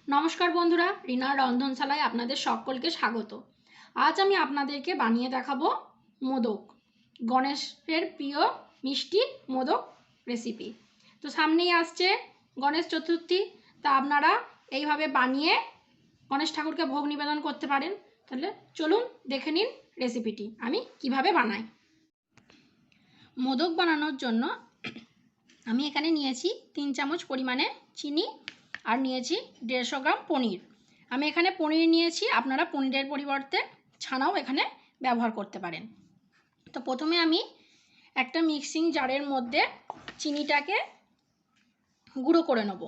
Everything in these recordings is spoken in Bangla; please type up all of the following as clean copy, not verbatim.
नमस्कार बंधुरा रिनार रंधन शालाय आपनादेर सकलके स्वागत। आज आमी आपनादेरके बानिये देखाबो मोदक, गणेशेर प्रिय मिष्टि मोदक रेसिपि। तो सामनेई आसछे गणेश चतुर्थी, ता आपनारा एइभावे बानिये गणेश ठाकुरके भोग निवेदन करते पारेन। ताहले चलुन देखे निन रेसिपिटी आमी किभाबे बानाई। मोदक बानानोर जोन्नो आमी एखाने नियेछि 3 चामच परिमाणे चीनी और नियेछि 150 ग्राम पनीर। आमी एखाने पनीर नियेछि, आपनारा पनीरेर परिवर्ते छानाओ एखाने व्यवहार करते पारेन। तो प्रथमे आमी एकटा मिक्सिंग जारेर मध्य चीनीटाके गुঁড়ো करे नेब।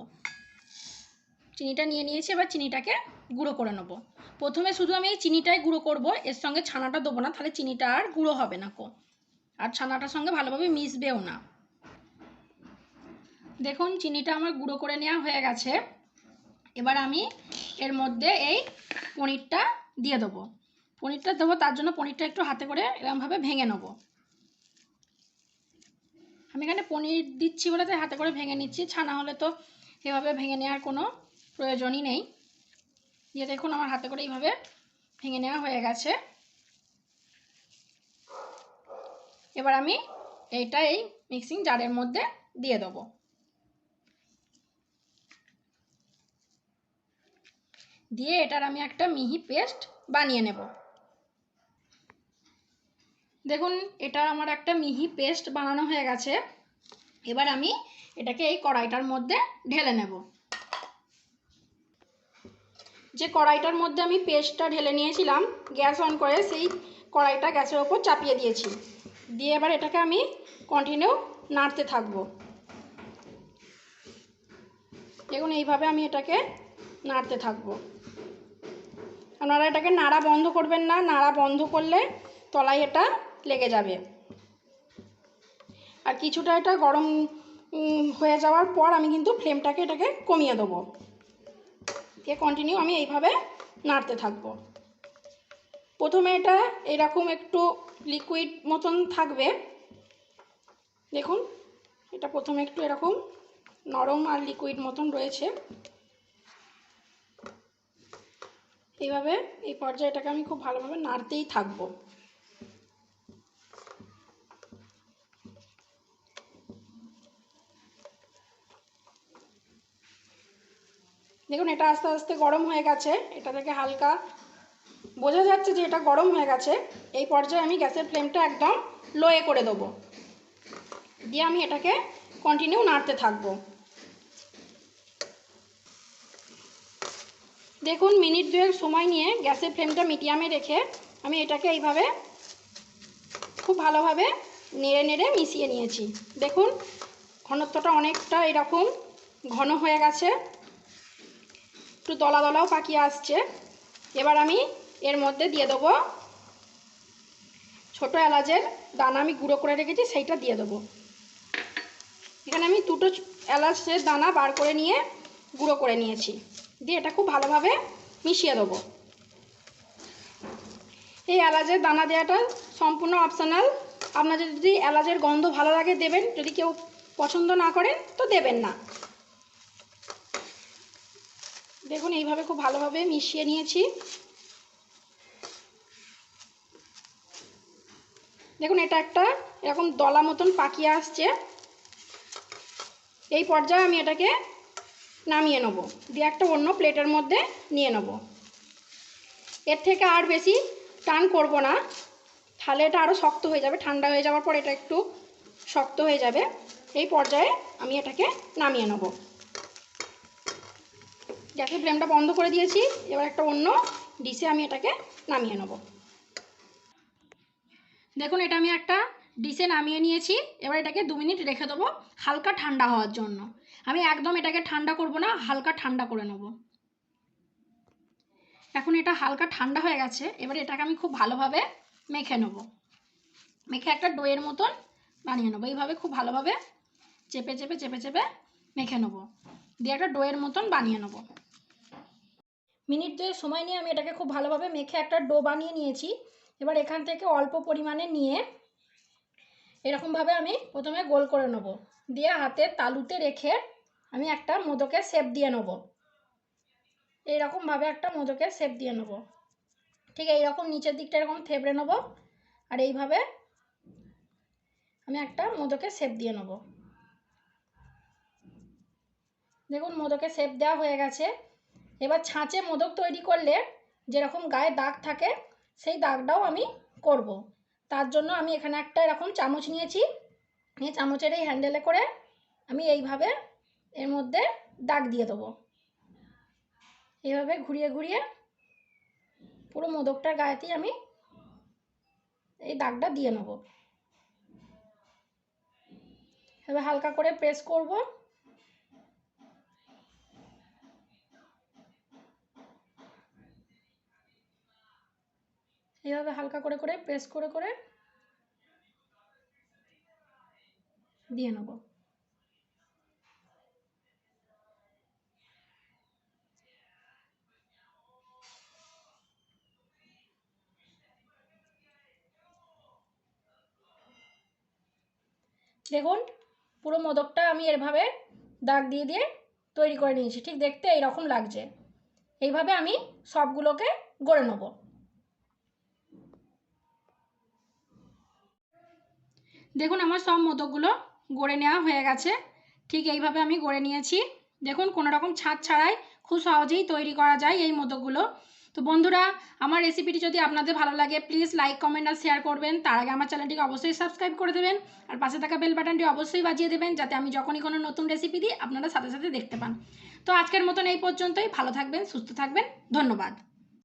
चीनीटा निये नियेछि, एबार चीनीटाके गुঁড়ো करे नेब। प्रथमे शुधु आमी एई चीनीटाई गुঁড়ো करब, एर संगे छानाटा देबो ना, ताहले चीनीटा आर गुঁড়ো होबे ना को, और छानाटार संगे भालोभाबे मिशबेओ ना। देखुन चीनीटा आमार गुঁড়ো करे नेওয়া হয়ে গেছে। এবার আমি এর মধ্যে এই পনিরটা দিয়ে দেবো। পনিরটা দেবো, তার জন্য পনিরটা একটু হাতে করে এরকমভাবে ভেঙে নেব। আমি এখানে পনির দিচ্ছি বলে তাই হাতে করে ভেঙে নিচ্ছি, ছানা হলে তো এভাবে ভেঙে নেওয়ার কোনো প্রয়োজনই নেই। দিয়ে দেখুন আমার হাতে করে এইভাবে ভেঙে নেওয়া হয়ে গেছে। এবার আমি এইটা এই মিক্সিং জারের মধ্যে দিয়ে দেবো। দিয়ে এটার আমি একটা মিহি পেস্ট বানিয়ে নেব। দেখুন এটা আমার একটা মিহি পেস্ট বানানো হয়ে গেছে। এবার আমি এটাকে এই কড়াইটার মধ্যে ঢেলে নেব। যে কড়াইটার মধ্যে আমি পেস্টটা ঢেলে নিয়েছিলাম, গ্যাস অন করে সেই কড়াইটা গ্যাসের ওপর চাপিয়ে দিয়েছি। দিয়ে এবার এটাকে আমি কন্টিনিউ নাড়তে থাকবো। দেখুন এইভাবে আমি এটাকে নাড়তে থাকবো। আপনারা এটাকে নাড়া বন্ধ করবেন না, নাড়া বন্ধ করলে তলায় এটা লেগে যাবে। আর কিছুটা এটা গরম হয়ে যাওয়ার পর আমি কিন্তু ফ্লেমটাকে এটাকে কমিয়ে দেবো। দিয়ে কন্টিনিউ আমি এইভাবে নাড়তে থাকবো। প্রথমে এটা এরকম একটু লিকুইড মতন থাকবে। দেখুন এটা প্রথমে একটু এরকম নরম আর লিকুইড মতন রয়েছে। এইভাবে এই পর্যায়ে এটাকে আমি খুব ভালোভাবে নাড়তেই থাকবো। দেখুন এটা আস্তে আস্তে গরম হয়ে গেছে, এটা থেকে হালকা বোঝা যাচ্ছে যে এটা গরম হয়ে গেছে। এই পর্যায়ে আমি গ্যাসের ফ্লেমটা একদম লোয়ে করে দেবো। দিয়ে আমি এটাকে কন্টিনিউ নাড়তে থাকবো। দেখুন মিনিট দুয়েক সময় নিয়ে গ্যাসের ফ্লেমটা মিডিয়ামে রেখে আমি এটাকে এইভাবে খুব ভালোভাবে নেড়ে নেড়ে মিশিয়ে নিয়েছি। দেখুন ঘনত্বটা অনেকটা এরকম ঘন হয়ে গেছে, একটু দলা দলাও পাকিয়ে আসছে। এবার আমি এর মধ্যে দিয়ে দেবো ছোটো এলাচের দানা, আমি গুঁড়ো করে রেখেছি সেইটা দিয়ে দেবো। এখানে আমি 2টো এলাচের দানা বার করে নিয়ে গুঁড়ো করে নিয়েছি। দিয়ে এটা খুব ভালোভাবে মিশিয়ে দেবো। এই এলাচের দানা দেওয়াটা সম্পূর্ণ অপশনাল। আপনাদের যদি এলাচের গন্ধ ভালো লাগে দেবেন, যদি কেউ পছন্দ না করেন তো দেবেন না। দেখুন এইভাবে খুব ভালোভাবে মিশিয়ে নিয়েছি। দেখুন এটা একটা এরকম দলা মতন পাকিয়ে আসছে। এই পর্যায়ে আমি এটাকে নামিয়ে নেব, দিয়ে একটা অন্য প্লেটের মধ্যে নিয়ে নেব। এর থেকে আর বেশি টান করব না, তাহলে এটা আরও শক্ত হয়ে যাবে। ঠান্ডা হয়ে যাওয়ার পর এটা একটু শক্ত হয়ে যাবে। এই পর্যায়ে আমি এটাকে নামিয়ে নেব। গ্যাসের ফ্লেমটা বন্ধ করে দিয়েছি। এবার একটা অন্য ডিশে আমি এটাকে নামিয়ে নেব। দেখুন এটা আমি একটা ডিশে নামিয়ে নিয়েছি। এবার এটাকে 2 মিনিট রেখে দেবো হালকা ঠান্ডা হওয়ার জন্য। আমি একদম এটাকে ঠান্ডা করব না, হালকা ঠান্ডা করে নেব। এখন এটা হালকা ঠান্ডা হয়ে গেছে। এবার এটাকে আমি খুব ভালোভাবে মেখে নেব। মেখে একটা ডোয়ের মতন বানিয়ে নেবো। এইভাবে খুব ভালোভাবে চেপে চেপে চেপে চেপে মেখে নেব, দিয়ে একটা ডোয়ের মতন বানিয়ে নেব। মিনিট 2 সময় নিয়ে আমি এটাকে খুব ভালোভাবে মেখে একটা ডো বানিয়ে নিয়েছি। এবার এখান থেকে অল্প পরিমাণে নিয়ে এরকমভাবে আমি প্রথমে গোল করে নেব। দিয়ে হাতের তালুতে রেখে আমি একটা মোদকের শেপ দিয়ে নেব। এইরকমভাবে একটা মোদকের শেপ দিয়ে নেব। ঠিক এইরকম নিচের দিকটা এরকম থেবড়ে নেব, আর এইভাবে আমি একটা মোদকের শেপ দিয়ে নেব। দেখুন মোদকের শেপ দেওয়া হয়ে গেছে। এবার ছাঁচে মোদক তৈরি করলে যেরকম গায়ে দাগ থাকে সেই দাগটাও আমি করব। তার জন্য আমি এখানে একটা এরকম চামচ নিয়েছি, এই চামচের এই হ্যান্ডেলে করে আমি এইভাবে এর মধ্যে দাগ দিয়ে দেবো। এইভাবে ঘুরিয়ে ঘুরিয়ে পুরো মোদকটার গায়েতেই আমি এই দাগটা দিয়ে নেব। এবার হালকা করে প্রেস করব। এইভাবে হালকা করে করে প্রেস করে করে দিয়ে নেব। দেখুন পুরো মোদকটা আমি এভাবে দাগ দিয়ে দিয়ে তৈরি করে নিয়েছি। ঠিক দেখতে এইরকম লাগছে। এইভাবে আমি সবগুলোকে গড়ে নেব। দেখুন আমার সব মোদকগুলো গড়ে নেওয়া হয়ে গেছে। ঠিক এইভাবে আমি গড়ে নিয়েছি। দেখুন কোনো রকম ছাঁচ ছাড়াই খুব সহজেই তৈরি করা যায় এই মোদকগুলো। তো বন্ধুরা, আমার রেসিপিটি যদি আপনাদের ভালো লাগে প্লিজ লাইক কমেন্ট আর শেয়ার করবেন। তার আগে আমার চ্যানেলটিকে অবশ্যই সাবস্ক্রাইব করে দেবেন, আর পাশে থাকা বেল বাটনটি অবশ্যই বাজিয়ে দেবেন, যাতে আমি যখনই কোনো নতুন রেসিপি দিই আপনারা সাথে সাথে দেখতে পান। তো আজকের মতন এই পর্যন্তই। ভালো থাকবেন, সুস্থ থাকবেন, ধন্যবাদ।